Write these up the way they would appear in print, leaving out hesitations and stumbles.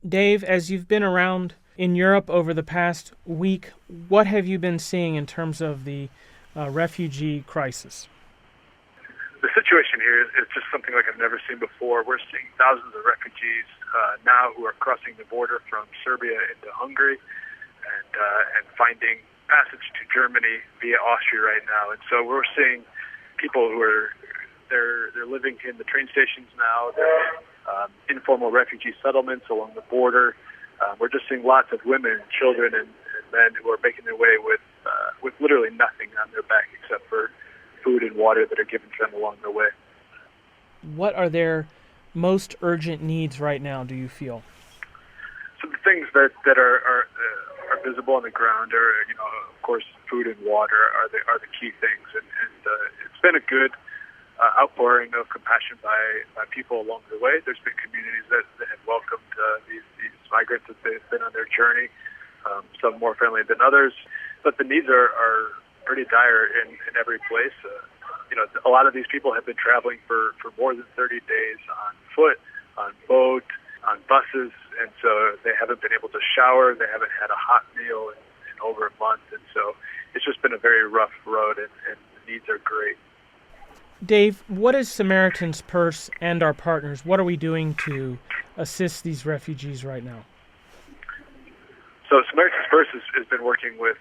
Dave, as you've been around in Europe over the past week, what have you been seeing in terms of the refugee crisis? The situation here is just something like I've never seen before. We're seeing thousands of refugees now who are crossing the border from Serbia into Hungary and finding passage to Germany via Austria right now. And so we're seeing people who are they're living in the train stations now. They're informal refugee settlements along the border. We're just seeing lots of women, children, and men who are making their way with literally nothing on their back except for food and water that are given to them along the way. What are their most urgent needs right now, do you feel? So the things that are visible on the ground are, of course, food and water are the key things, and it's been a good outpouring of compassion by people along the way. There's been communities that have welcomed these migrants as they've been on their journey, some more friendly than others, but the needs are pretty dire in every place. A lot of these people have been traveling for more than 30 days on foot, on boat, on buses, and so they haven't been able to shower. They haven't had a hot meal in over a month, and so it's just been a very rough road, and the needs are great. Dave, what is Samaritan's Purse and our partners? What are we doing to assist these refugees right now? So Samaritan's Purse has been working with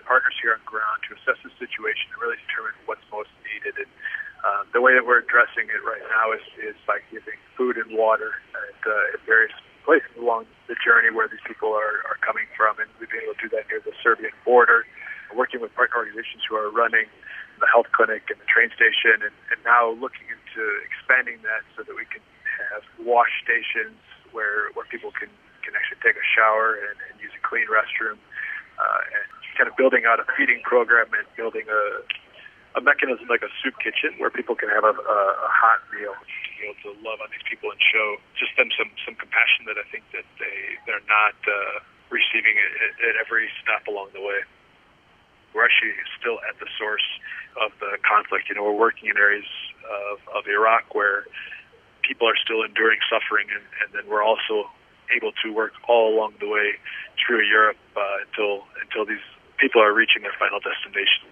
partners here on ground to assess the situation and really determine what's most needed. And the way that we're addressing it right now is by giving food and water at various places along the journey where these people are coming from. And we've been able to do that near the Serbian border, working with partner organizations who are running the health clinic and the train station, and now looking into expanding that so that we can have wash stations where people can actually take a shower and use a clean restroom, and kind of building out a feeding program and building a mechanism like a soup kitchen where people can have a hot meal, be able to love on these people and show just them some compassion that I think that they're not receiving at every stop along the way. We're actually still at the source of the conflict. We're working in areas of Iraq where people are still enduring suffering, and then we're also able to work all along the way through Europe until these people are reaching their final destination.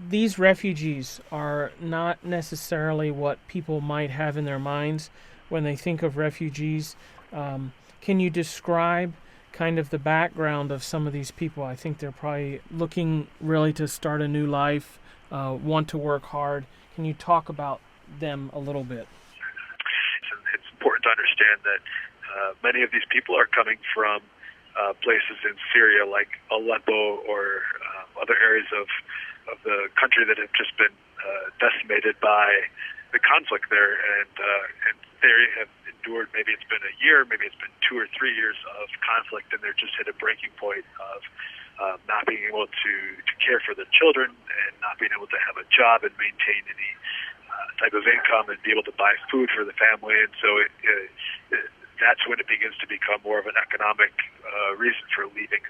These refugees are not necessarily what people might have in their minds when they think of refugees. Can you describe kind of the background of some of these people? I think they're probably looking really to start a new life, want to work hard. Can you talk about them a little bit? It's important to understand that many of these people are coming from places in Syria like Aleppo or other areas of the country that have just been decimated by the conflict there, and they have endured, maybe it's been a year, maybe it's been 2 or 3 years of conflict, and they're just hit a breaking point of not being able to care for their children and not being able to have a job and maintain any type of income and be able to buy food for the family. And so that's when it begins to become more of an economic reason for leaving.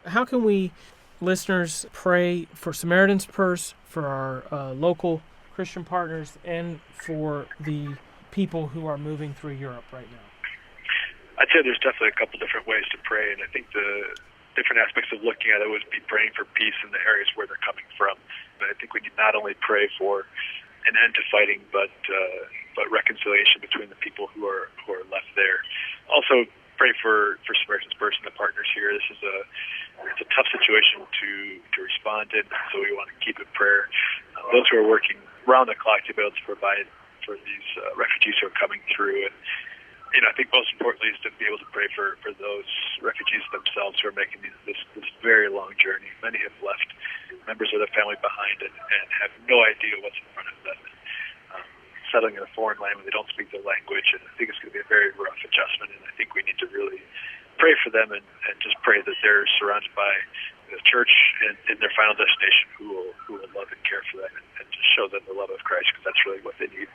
How can we, listeners, pray for Samaritan's Purse, for our local Christian partners, and for the people who are moving through Europe right now? I'd say there's definitely a couple different ways to pray, and I think the different aspects of looking at it would be praying for peace in the areas where they're coming from. But I think we need not only pray for an end to fighting, but reconciliation between the people who are left there. Also, pray for Samaritan's Purse and the partners here. This is it's a tough situation to respond in, so we want to keep in prayer those who are working round the clock to be able to provide for these refugees who are coming through. And I think most importantly is to be able to pray for those refugees themselves who are making this very long journey. Many have left members of their family behind and have no idea what's in front of them. Settling in a foreign land when they don't speak the language, and I think it's going to be a very rough adjustment, and I think we need to really pray for them and just pray that they're surrounded by the church in their final destination who will love and care for them and just show them the love of Christ, because that's really what they need.